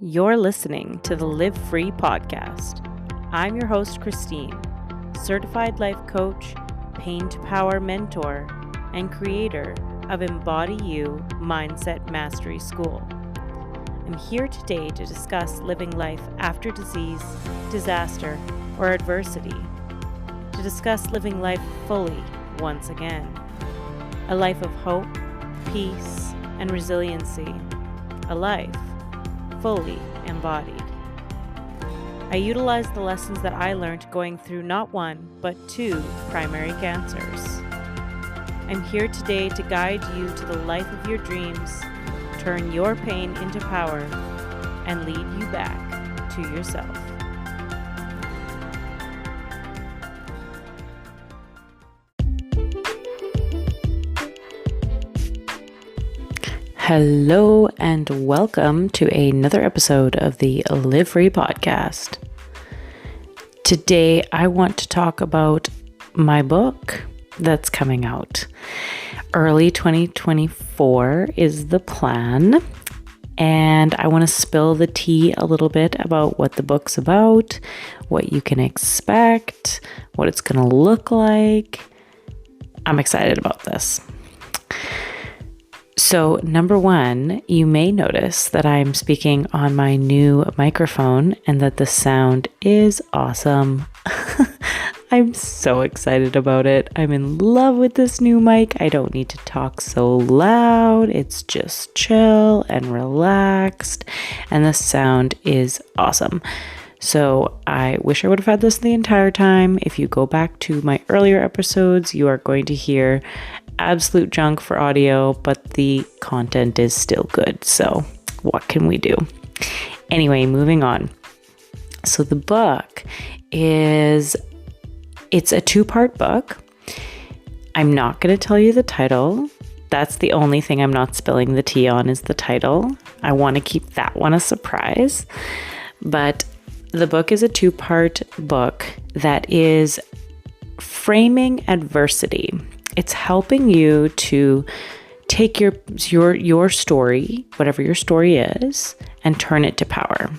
You're listening to the Live Free podcast. I'm your host, Christine, certified life coach, pain to power mentor, and creator of Embody You Mindset Mastery School. I'm here today to discuss living life after disease, disaster, or adversity, to discuss living life fully once again, a life of hope, peace, and resiliency, a life fully embodied. I utilize the lessons that I learned going through not one, but two primary cancers. I'm here today to guide you to the life of your dreams, turn your pain into power, and lead you back to yourself. Hello and welcome to another episode of the Live Free podcast. Today I want to talk about my book that's coming out. Early 2024 is the plan, and I want to spill the tea a little bit about what the book's about, what you can expect, what it's going to look like. I'm excited about this. So, number one, you may notice that I'm speaking on my new microphone and that the sound is awesome. I'm so excited about it. I'm in love with this new mic. I don't need to talk so loud. It's just chill and relaxed, and the sound is awesome. So I wish I would have had this the entire time. If you go back to my earlier episodes, you are going to hear absolute junk for audio, but the content is still good. So what can we do? Anyway, moving on. So the book it's a 2-part book. I'm not going to tell you the title. That's the only thing I'm not spilling the tea on is the title. I want to keep that one a surprise. But the book is a 2-part book that is framing adversity. It's helping you to take your story, whatever your story is, and turn it to power.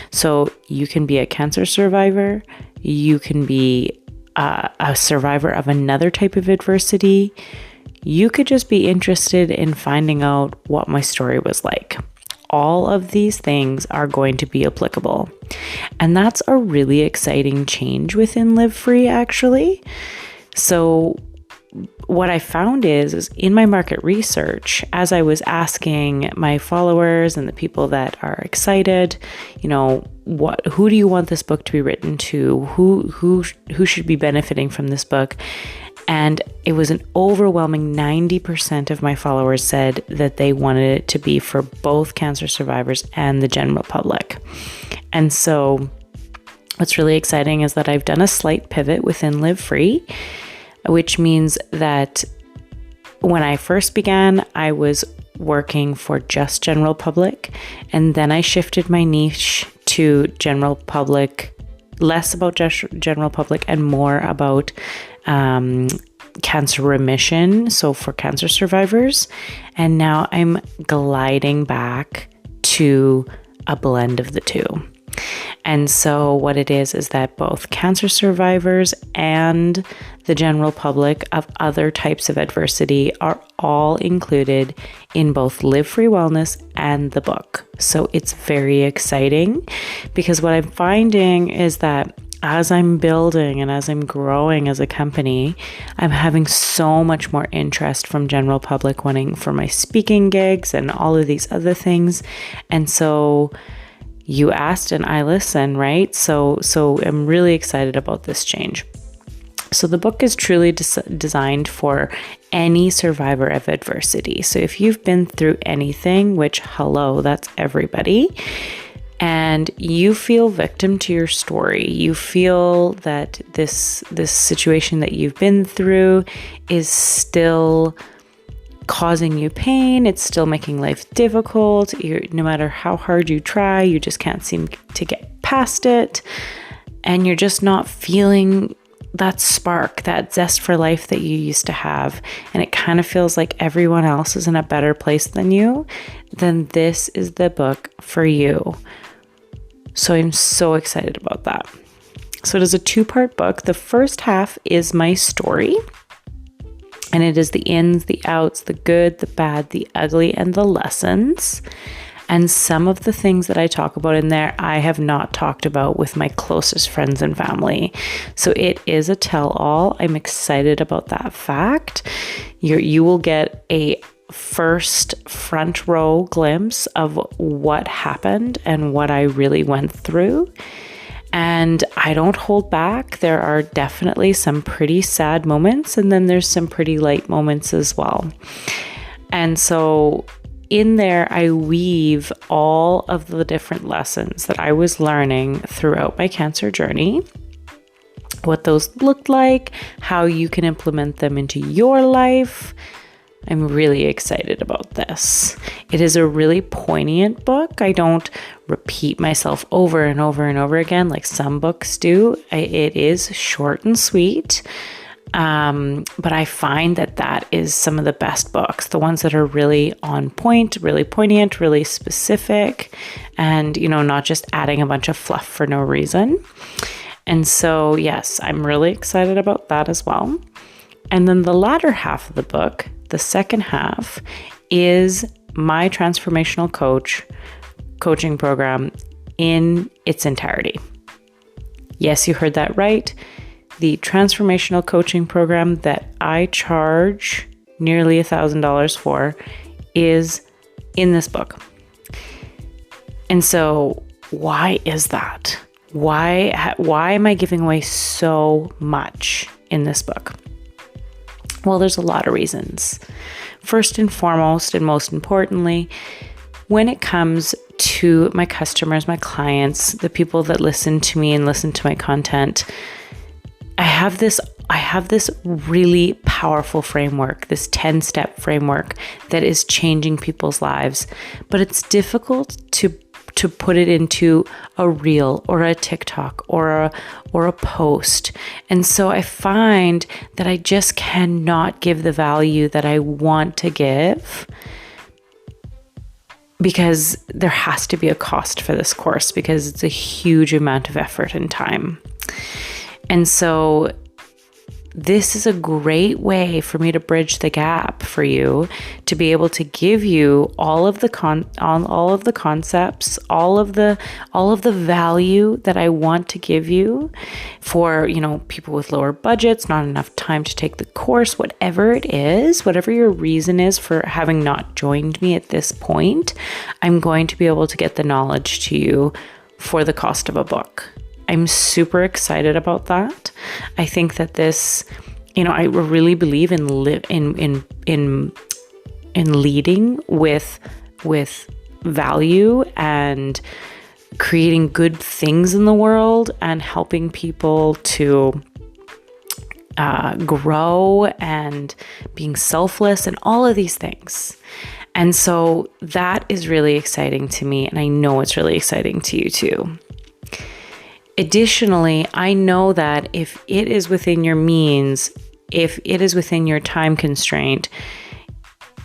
So you can be a cancer survivor. You can be a survivor of another type of adversity. You could just be interested in finding out what my story was like. All of these things are going to be applicable. And that's a really exciting change within Live Free, actually. So what I found is in my market research, as I was asking my followers and the people that are excited, who do you want this book to be written to? Who should be benefiting from this book? And it was an overwhelming 90% of my followers said that they wanted it to be for both cancer survivors and the general public. And so what's really exciting is that I've done a slight pivot within Live Free, which means that when I first began, I was working for just general public, and then I shifted my niche to general public, less about general public and more about cancer remission, so for cancer survivors. And now I'm gliding back to a blend of the two. And so what it is that both cancer survivors and the general public of other types of adversity are all included in both Live Free Wellness and the book. So it's very exciting because what I'm finding is that as I'm building and as I'm growing as a company, I'm having so much more interest from general public wanting for my speaking gigs and all of these other things. And so you asked and I listen, right? So I'm really excited about this change. So the book is truly designed for any survivor of adversity. So if you've been through anything, which hello, that's everybody, and you feel victim to your story, you feel that this situation that you've been through is still causing you pain, it's still making life difficult, no matter how hard you try, you just can't seem to get past it, and you're just not feeling spark, that zest for life that you used to have, and it kind of feels like everyone else is in a better place than you, then this is the book for you. So I'm so excited about that. So it is a 2-part book. The first half is my story, and it is the ins, the outs, the good, the bad, the ugly, and the lessons. And some of the things that I talk about in there, I have not talked about with my closest friends and family. So it is a tell-all. I'm excited about that fact. You will get a first front row glimpse of what happened and what I really went through. And I don't hold back. There are definitely some pretty sad moments, and then there's some pretty light moments as well. And so in there, I weave all of the different lessons that I was learning throughout my cancer journey, what those looked like, how you can implement them into your life. I'm really excited about this. It is a really poignant book. I don't repeat myself over and over and over again like some books do. It is short and sweet. But I find that is some of the best books, the ones that are really on point, really poignant, really specific, and, not just adding a bunch of fluff for no reason. And so, yes, I'm really excited about that as well. And then the latter half of the book, the second half, is my transformational coaching program in its entirety. Yes, you heard that right. The transformational coaching program that I charge nearly $1,000 for is in this book. And so why is that? Why am I giving away so much in this book? Well, there's a lot of reasons. First and foremost, and most importantly, when it comes to my customers, my clients, the people that listen to me and listen to my content, I have this really powerful framework, this 10-step framework that is changing people's lives, but it's difficult to put it into a reel or a TikTok or a post. And so I find that I just cannot give the value that I want to give, because there has to be a cost for this course, because it's a huge amount of effort and time. And so this is a great way for me to bridge the gap for you, to be able to give you all of the concepts, all of the value that I want to give you for, people with lower budgets, not enough time to take the course, whatever it is, whatever your reason is for having not joined me at this point, I'm going to be able to get the knowledge to you for the cost of a book. I'm super excited about that. I think that this, I really believe in leading with value and creating good things in the world and helping people to grow and being selfless and all of these things. And so that is really exciting to me, and I know it's really exciting to you too. Additionally, I know that if it is within your means, if it is within your time constraint,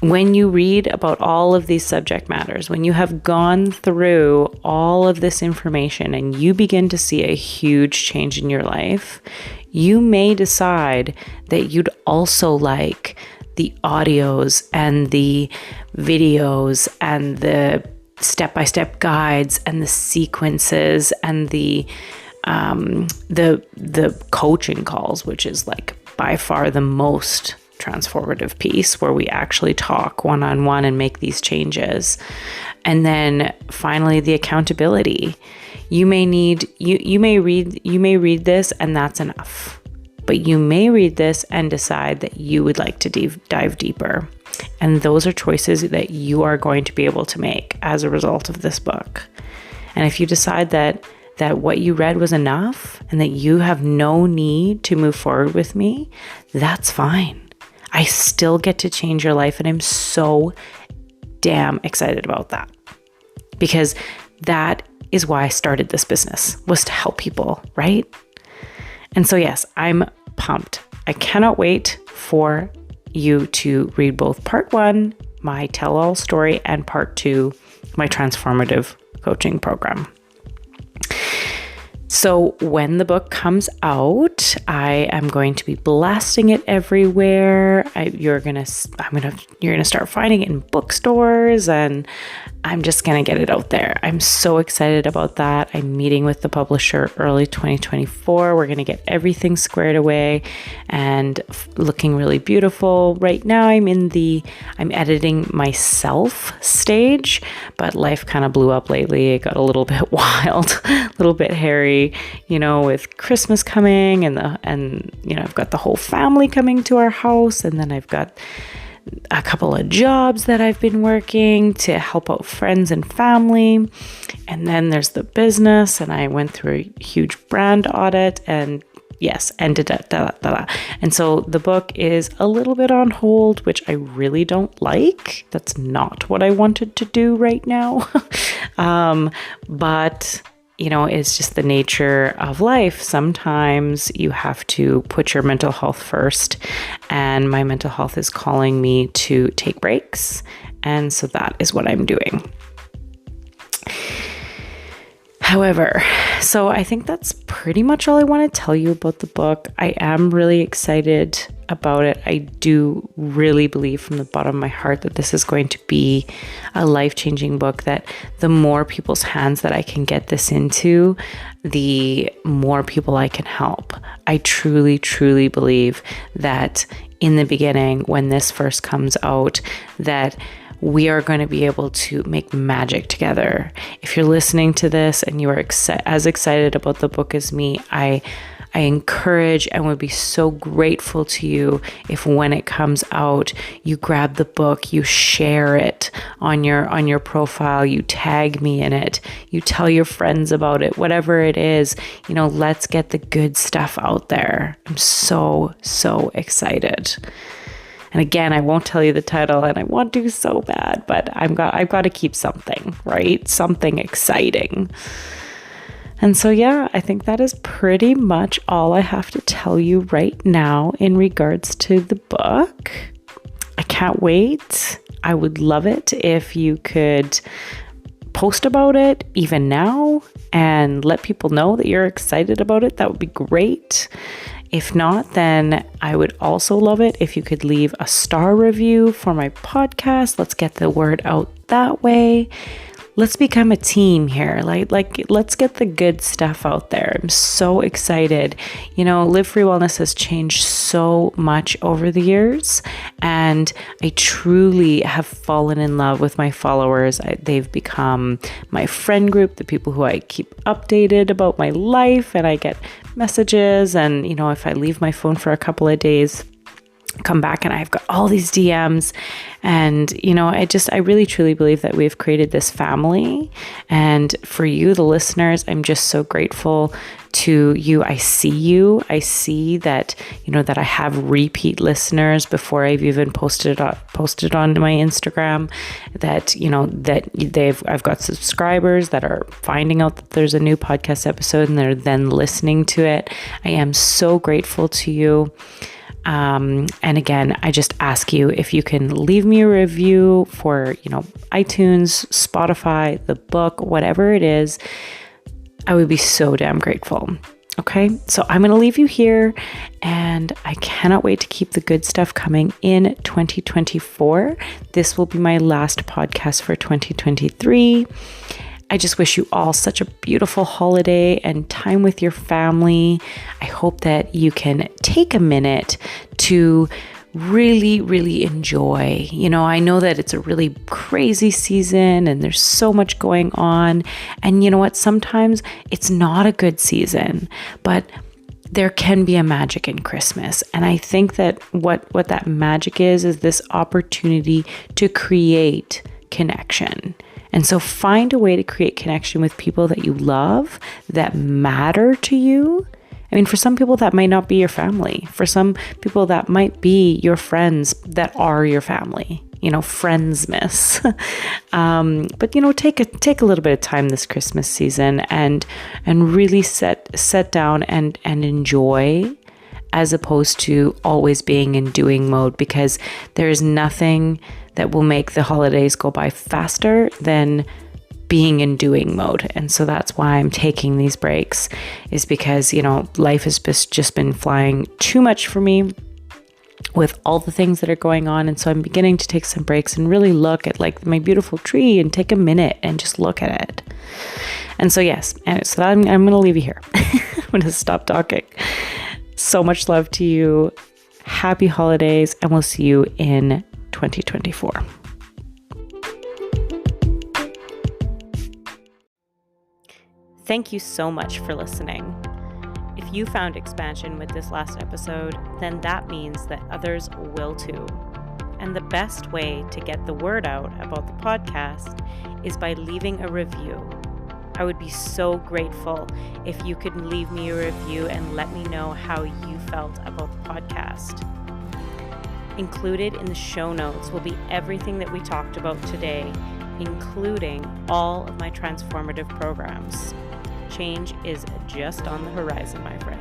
when you read about all of these subject matters, when you have gone through all of this information and you begin to see a huge change in your life, you may decide that you'd also like the audios and the videos and the step-by-step guides and the sequences and the coaching calls, which is like by far the most transformative piece, where we actually talk one-on-one and make these changes. And then finally, the accountability. You may read this and that's enough, but you may read this and decide that you would like to dive deeper. And those are choices that you are going to be able to make as a result of this book. And if you decide that what you read was enough and that you have no need to move forward with me, that's fine. I still get to change your life, and I'm so damn excited about that, because that is why I started this business, was to help people, right? And so, yes, I'm pumped. I cannot wait for you to read both part 1, my tell-all story, and part 2, my transformative coaching program. So when the book comes out, I am going to be blasting it everywhere. You're gonna start finding it in bookstores, and I'm just gonna get it out there. I'm so excited about that. I'm meeting with the publisher early 2024. We're gonna get everything squared away and looking really beautiful. Right now, I'm editing myself stage, but life kind of blew up lately. It got a little bit wild, a little bit hairy. With Christmas coming and I've got the whole family coming to our house, and then I've got a couple of jobs that I've been working to help out friends and family. And then there's the business, and I went through a huge brand audit, and yes, and And so the book is a little bit on hold, which I really don't like. That's not what I wanted to do right now. But it's just the nature of life. Sometimes you have to put your mental health first, and my mental health is calling me to take breaks. And so that is what I'm doing. However, so I think that's pretty much all I want to tell you about the book. I am really excited about it. I do really believe from the bottom of my heart that this is going to be a life-changing book, that the more people's hands that I can get this into, the more people I can help. I truly, truly believe that in the beginning, when this first comes out, that we are going to be able to make magic together. If you're listening to this and you are as excited about the book as me, I encourage and would be so grateful to you if when it comes out, you grab the book, you share it on your profile, you tag me in it, you tell your friends about it, whatever it is, let's get the good stuff out there. I'm so, so excited. And again, I won't tell you the title, and I want to so bad, but I've got to keep something, right? Something exciting. And so, yeah, I think that is pretty much all I have to tell you right now in regards to the book. I can't wait. I would love it if you could post about it even now and let people know that you're excited about it. That would be great. If not, then I would also love it if you could leave a star review for my podcast. Let's get the word out that way. Let's become a team here. Like let's get the good stuff out there. I'm so excited. Live Free Wellness has changed so much over the years, and I truly have fallen in love with my followers. They've become my friend group, the people who I keep updated about my life, and I get messages. And, if I leave my phone for a couple of days, come back and I've got all these DMs, and I really truly believe that we've created this family. And for you, the listeners, I'm just so grateful to you. I see that that I have repeat listeners before I've even posted on my Instagram, that I've got subscribers that are finding out that there's a new podcast episode and they're then listening to it. I am so grateful to you. And again, I just ask you if you can leave me a review for, iTunes, Spotify, the book, whatever it is. I would be so damn grateful. Okay, so I'm going to leave you here, and I cannot wait to keep the good stuff coming in 2024. This will be my last podcast for 2023. I just wish you all such a beautiful holiday and time with your family. I hope that you can take a minute to really, really enjoy. I know that it's a really crazy season and there's so much going on. And you know what? Sometimes it's not a good season, but there can be a magic in Christmas. And I think that what that magic is this opportunity to create connection. And so find a way to create connection with people that you love, that matter to you. I mean, for some people that might not be your family. For some people that might be your friends that are your family. Friendsmas. But take a little bit of time this Christmas season and really set down and enjoy, as opposed to always being in doing mode, because there is nothing that will make the holidays go by faster than being in doing mode. And so that's why I'm taking these breaks, is because, life has just been flying too much for me with all the things that are going on. And so I'm beginning to take some breaks and really look at like my beautiful tree and take a minute and just look at it. And so, yes, and so I'm going to leave you here. I'm going to stop talking. So much love to you. Happy holidays, and we'll see you in 2024. Thank you so much for listening. If you found expansion with this last episode, then that means that others will too. And the best way to get the word out about the podcast is by leaving a review. I would be so grateful if you could leave me a review and let me know how you felt about the podcast. Included in the show notes will be everything that we talked about today, including all of my transformative programs. Change is just on the horizon, my friend.